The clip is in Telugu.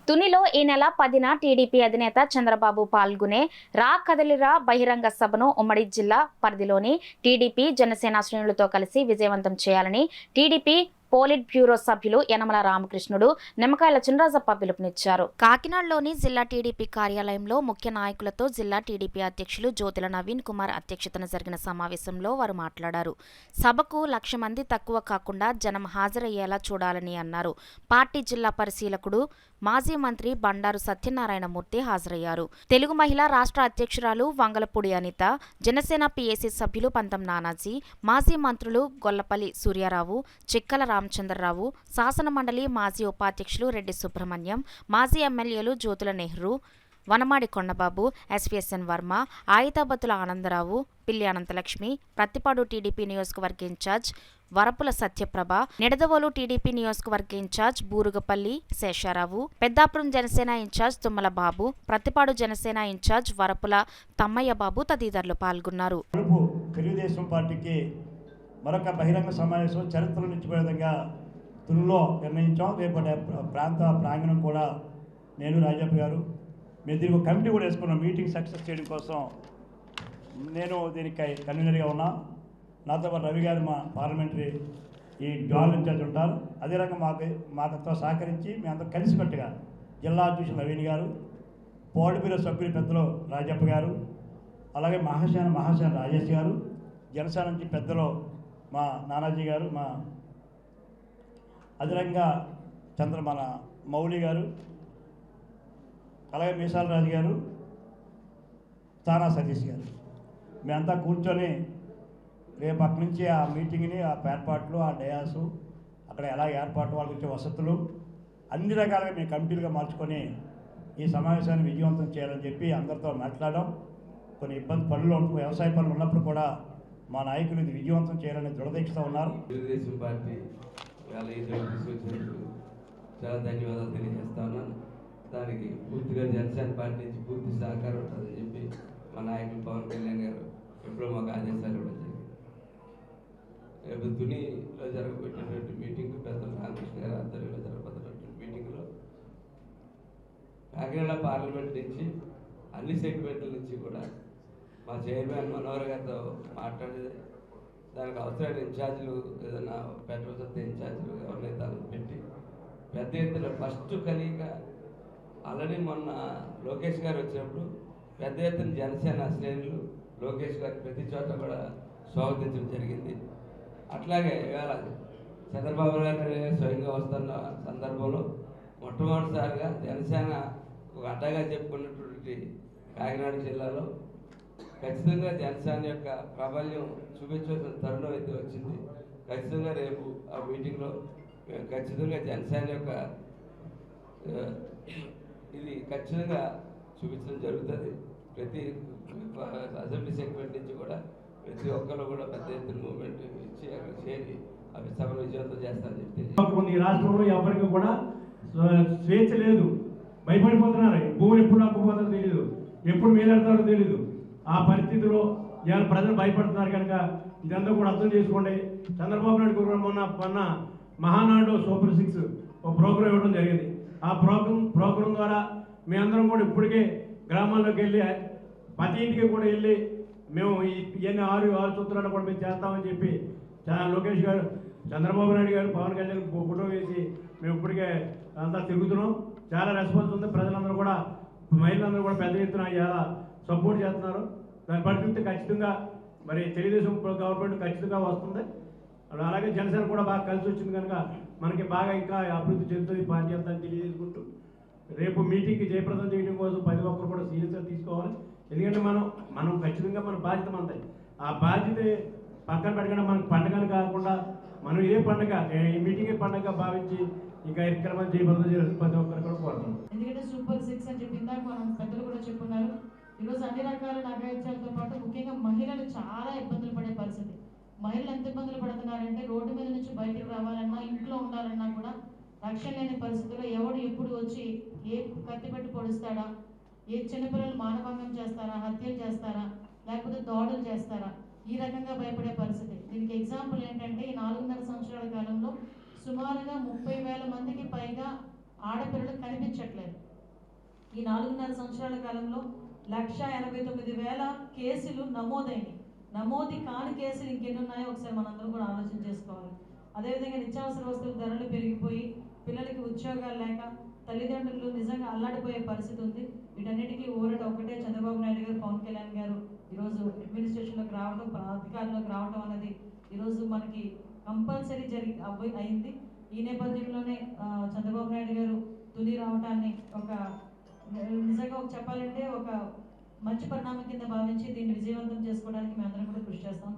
తునిలో ఈ నెల 10న టీడీపీ అధినేత చంద్రబాబు పాల్గొనే రా కదలిరా బహిరంగ సభను ఉమ్మడి జిల్లా పరిధిలోని టీడీపీ జనసేన శ్రేణులతో కలిసి విజయవంతం చేయాలని టీడీపీ పోలిట్ బ్యూరో సభ్యులు యనమల రామకృష్ణుడు, నిమ్మకాయల చినరాజప్ప పిలుపునిచ్చారు. కాకినాడలోని జిల్లా టీడీపీ కార్యాలయంలో ముఖ్య నాయకులతో జిల్లా టీడీపీ అధ్యక్షులు జ్యోతుల నవీన్ కుమార్ అధ్యక్షతన జరిగిన సమావేశంలో వారు మాట్లాడారు. సభకు 1,00,000 మంది తక్కువ కాకుండా జనం హాజరయ్యేలా చూడాలని అన్నారు. పార్టీ జిల్లా పరిశీలకుడు మాజీ మంత్రి బండారు సత్యనారాయణమూర్తి హాజరయ్యారు. తెలుగు మహిళా రాష్ట్ర అధ్యక్షురాలు వంగలపూడి అనిత, జనసేన పీఏసీ సభ్యులు పంతం నానాజీ, మాజీ మంత్రులు గొల్లపల్లి సూర్యారావు, చిక్కల రామచంద్రరావు, శాసన మండలి మాజీ ఉపాధ్యక్షులు రెడ్డి సుబ్రహ్మణ్యం, మాజీ ఎమ్మెల్యేలు జ్యోతుల నెహ్రూ, వనమాడి కొండబాబు, ఎస్వీఎస్ఎన్ వర్మ, ఆయితాబత్తుల ఆనందరావు, పిల్లి అనంతలక్ష్మి, ప్రత్తిపాడు టీడీపీ నియోజకవర్గ ఇన్ఛార్జ్ వరపుల సత్యప్రభ, నిడదవోలు టీడీపీ నియోజకవర్గ ఇన్ఛార్జ్ బూరుగపల్లి శేషారావు, పెద్దాపురం జనసేన ఇన్ఛార్జ్ తుమ్మల బాబు, ప్రత్తిపాడు జనసేన ఇన్ఛార్జ్ వరపుల తమ్మయ్య బాబు తదితరులు పాల్గొన్నారు. తెలుగుదేశం పార్టీకి మరొక బహిరంగ సమావేశం చరిత్రలో నిలిచిపోయే విధంగా తునిలో నిర్ణయించాం. రేపటి ప్రాంత ప్రాంగణం కూడా నేను రాజప్ప గారు మేము దీనికి కమిటీ కూడా వేసుకున్నాం. మీటింగ్ సక్సెస్ చేయడం కోసం నేను దీనికి కన్వీనర్గా ఉన్నా. నాతో పాటు రవి గారు మా పార్లమెంటరీ ఈ జోనల్ ఇన్ఛార్జ్ ఉంటారు. అదే రకంగా మాతో సహకరించి మేమంతా కలిసికట్టుగా జిల్లా అధ్యక్షులు నవీన్ గారు, పోలిట్ బ్యూరో సభ్యులు పెద్దలు రాజప్ప గారు, అలాగే మహాసేన రాజేష్ గారు, జనసేన నుంచి పెద్దలు మా నానాజీ గారు, మా అధిరంగా మన మౌలి గారు, అలాగే మీసాల రాజు గారు, తానా సతీష్ గారు, మేమంతా కూర్చొని రేపు అక్కడి నుంచి ఆ మీటింగ్ని, ఆ ఏర్పాట్లు, ఆ డయాసు, అక్కడ ఎలా ఏర్పాటు వాళ్ళకి వచ్చే వసతులు అన్ని రకాలుగా మేము కమిటీలుగా మార్చుకొని ఈ సమావేశాన్ని విజయవంతం చేయాలని చెప్పి అందరితో మాట్లాడడం. కొన్ని పనులు వ్యవసాయ పనులు ఉన్నప్పుడు కూడా మా నాయకులు ఇది విజయవంతం చేయాలని దృఢదీక్షతో ఉన్నారు. తెలుగుదేశం పార్టీ చాలా ధన్యవాదాలు తెలియజేస్తా ఉన్నాను. దానికి పూర్తిగా జనసేన పార్టీ నుంచి పూర్తి సహకారం ఉంటుందని చెప్పి మా నాయకులు పవన్ కళ్యాణ్ గారు ఎప్పుడో మాకు ఆదేశాలు ఇవ్వడం జరిగింది. రేపు తునిలో జరగబోయేటువంటి మీటింగ్ పెద్దలు రామకృష్ణ గారు ఆధ్వర్యంలో జరగబోతున్నటువంటి మీటింగ్లో కాకినాడ పార్లమెంట్ నుంచి అన్ని సెగ్మెంట్ల నుంచి కూడా మా చైర్మన్ మనోహర్ గారితో మాట్లాడేది, దానికి అవసరమైన ఇన్ఛార్జీలు ఏదైనా పెట్టవలసిన ఇన్ఛార్జీలు ఎవరినైతే దాన్ని పెట్టి పెద్ద ఎత్తున ఫస్ట్ కలిగ ఆల్రెడీ మొన్న లోకేష్ గారు వచ్చినప్పుడు పెద్ద ఎత్తున జనసేన శ్రేణులు లోకేష్ గారు ప్రతి చోట కూడా స్వాగతించడం జరిగింది. అట్లాగే ఇవాళ చంద్రబాబు గారు స్వయంగా వస్తున్న సందర్భంలో మొట్టమొదటిసారిగా జనసేన ఒక అడ్డగా చెప్పుకున్నటువంటి కాకినాడ జిల్లాలో ఖచ్చితంగా జనసేన యొక్క ప్రాబల్యం చూపించవలసిన తరుణం అయితే వచ్చింది. ఖచ్చితంగా రేపు ఆ మీటింగ్లో ఖచ్చితంగా జనసేన యొక్క ఇది ఖచ్చితంగా చూపించడం జరుగుతుంది. ప్రతి అసెంబ్లీ సెగ్మెంట్ నుంచి కూడా ప్రతి ఒక్కరు కూడా పెద్ద ఎత్తున మూవ్మెంట్ ఇచ్చి అక్కడ చేరి అవి సభను విజయవంతం చేస్తారని చెప్పి ఈ రాష్ట్రంలో ఎవరికి కూడా స్వేచ్ఛ లేదు, భయపడిపోతున్నారు. భూములు ఎప్పుడు అక్కుపోతారో తెలియదు, ఎప్పుడు మేలెడతారో తెలియదు. ఆ పరిస్థితిలో ఇవాళ ప్రజలు భయపడుతున్నారు కనుక ఇదంతా కూడా అర్థం చేసుకోండి. చంద్రబాబు నాయుడు గారు మొన్న మహానాడు సూపర్ 6 ఒక ప్రోగ్రాం ఇవ్వడం జరిగింది. ఆ ప్రోగ్రాం ద్వారా మేమందరం కూడా ఇప్పటికే గ్రామాల్లోకి వెళ్ళి ప్రతి ఇంటికి కూడా వెళ్ళి మేము ఇవన్నీ 6 సూత్రాలు కూడా మేము చేస్తామని చెప్పి లోకేష్ గారు, చంద్రబాబు నాయుడు గారు, పవన్ కళ్యాణ్ ఫోటో వేసి మేము ఇప్పటికే అంతా తిరుగుతున్నాం. చాలా రెస్పాన్స్ ఉంది. ప్రజలందరూ కూడా, మహిళలందరూ కూడా పెద్ద ఎత్తున ఇలా సపోర్ట్ చేస్తున్నారు. దాని పరిస్థితి ఖచ్చితంగా మరి తెలుగుదేశం గవర్నమెంట్ ఖచ్చితంగా వస్తుంది. అలాగే జనసేన కూడా బాగా కలిసి వచ్చింది కనుక మనకి బాగా ఇంకా అభివృద్ధి చెందుతుంది పార్టీ అంతా తెలియజేసుకుంటూ రేపు మీటింగ్కి జయప్రదం చేయడం కోసం ప్రతి ఒక్కరు కూడా సీరియస్గా తీసుకోవాలి. ఎందుకంటే మనం ఖచ్చితంగా మన బాధ్యత మనది. ఆ బాధ్యత పక్కన పెట్టకుండా మనకు పండుగను కాకుండా మనం ఏ పండుగ ఈ మీటింగ్ పండుగ భావించి ఇంకా కార్యక్రమాలు జయప్రదం చేయాలని ప్రతి ఒక్కరు కూడా కోరుతున్నాం. ఎందుకంటే సూపర్ 6 అని చెప్పి ఇందాక మనం పెద్దలు కూడా చెప్పుకున్నారు. ఈరోజు అన్ని రకాల నగరాలతో పాటు ముఖ్యంగా మహిళలు చాలా ఇబ్బందులు పడే పరిస్థితి. మహిళలు ఎంత ఇబ్బందులు పడుతున్నారంటే రోడ్డు మీద నుంచి బయటకు రావాలన్నా, ఇంట్లో ఉండాలన్నా కూడా రక్షణ లేని పరిస్థితుల్లో ఎవడు ఎప్పుడు వచ్చి ఏ కత్తి పెట్టి పొడుస్తాడా, ఏ చిన్నపిల్లలు మానభంగం చేస్తారా, హత్యలు చేస్తారా, లేకపోతే దాడులు చేస్తారా, ఈ రకంగా భయపడే పరిస్థితి. దీనికి ఎగ్జాంపుల్ ఏంటంటే ఈ 4.5 సంవత్సరాల కాలంలో సుమారుగా 30,000 మందికి పైగా ఆడపిల్లలు కనిపించట్లేదు. ఈ 4.5 సంవత్సరాల కాలంలో 1,89,000 కేసులు నమోదైనవి. నమోదు కాని కేసులు ఇంకెన్ని ఉన్నాయో ఒకసారి మనందరం కూడా ఆలోచన చేసుకోవాలి. అదేవిధంగా నిత్యావసర వస్తువుల ధరలు పెరిగిపోయి పిల్లలకి ఉద్యోగాలు లేక తల్లిదండ్రులు నిజంగా అల్లాడిపోయే పరిస్థితి ఉంది. వీటన్నిటికీ ఊరట ఒకటే, చంద్రబాబు నాయుడు గారు, పవన్ కళ్యాణ్ గారు ఈరోజు అడ్మినిస్ట్రేషన్లోకి రావడం, అధికారంలోకి రావడం అనేది ఈరోజు మనకి కంపల్సరీ అయింది. ఈ నేపథ్యంలోనే చంద్రబాబు నాయుడు గారు తుని రావటాన్ని నిజంగా చెప్పాలంటే ఒక మంచి పరిణామం కింద భావించి దీన్ని విజయవంతం చేసుకోవడానికి మేము అందరం కూడా కృషి చేస్తాం.